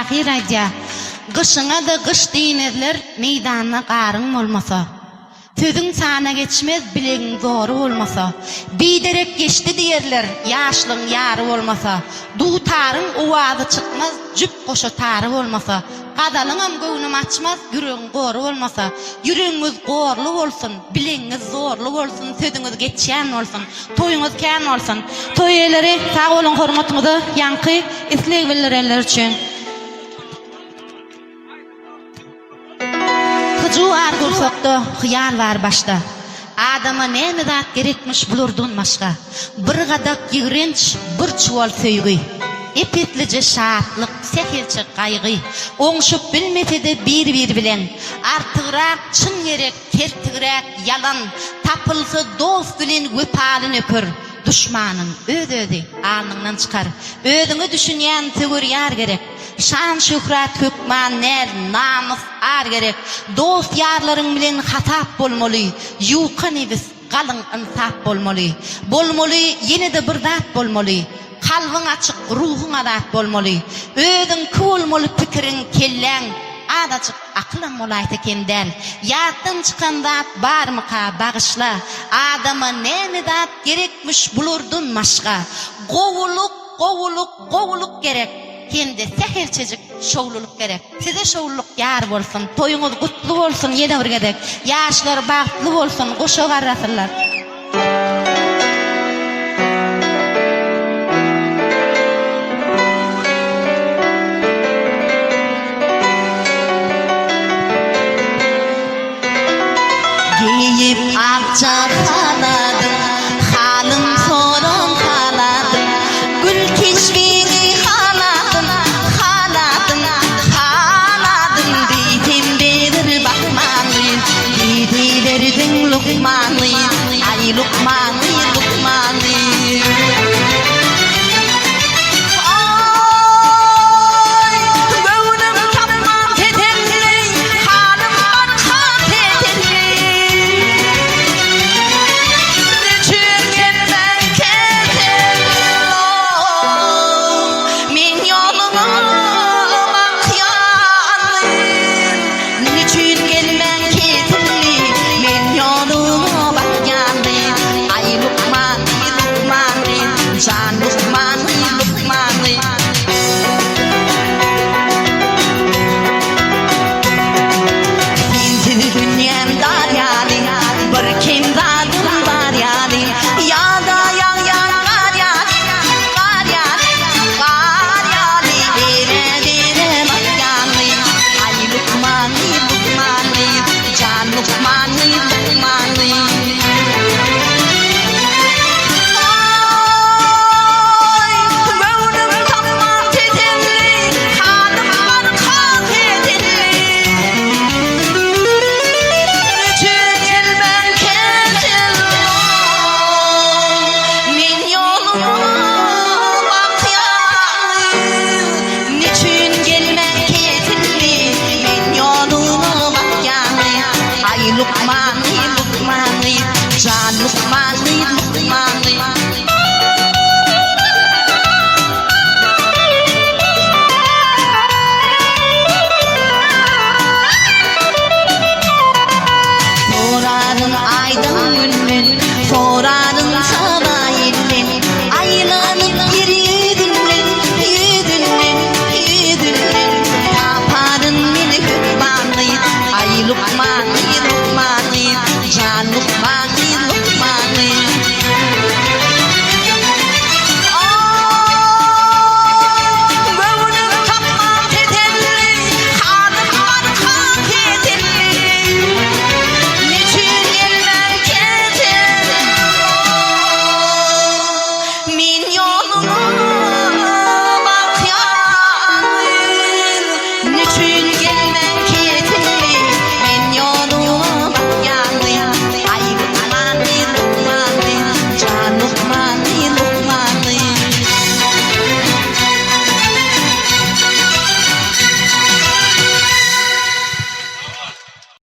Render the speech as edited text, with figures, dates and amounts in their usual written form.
Tahir aýdýa. Gışyňa da gış diýmezler, meýdanyna garyn bolmasa. Sözüň sana geçmez, bilegiň zory bolmasa. Biderek geçdi diýerler, ýaşlyň ýary bolmasa. Duýtaryň owazy çykmaz, jüp goşa tary bolmasa. Gadalyňam göwnüm açmaz, yüregiň gory bolmasa. Yüregiňiz gorly bolsun, bilegiňiz zorly bolsun, sözüňiz geçýän bolsun, toýuňyz kän bolsun. Toý eleri sag bolun, hormatymyzy ýanky isleg bildirenler üçin. Juar gursakda hyýal bar başda. Adama näme zat gerekmiş bulardan başga. Bir gadak ýigrenç, bir çuval söýgi. Epetlice şatlyk, sehelçe gaýgy. Oňşup bilmese-de bir bilen. Artygyrak çyn gerek, tertigirak yalan. Tapylsa dost bilen wepalyny öpür. Düşmanyň öz-özü alnyndan çykar. Özüňi düşünýän tögür gerek. Şan şöhret hükman ner namus ar gerek. Dost yarlaryň bilen hatap bolmaly. Ýuka nebis galyň insaf bolmaly. Bolmaly ýene-de bir zat bolmaly. Kalbyň açyk, ruhyň adat bolmaly. Özüň bolmaly, pikiriň kelläň. Adaçyk akylyň bolaýdy kendel. Ýatdan çykan zat barmyka bagyşla. Adama näme zat gerekmiş bulardan başga. Gowuluk gerek. Kendi sehelçejik şowluluk gerek. Size şowluluk ýar bolsun, toýuňyz gutly bolsun, ýene bir gedek. Ýaşlar bagtly bolsun, goşa garrasyrlar. Giyip akça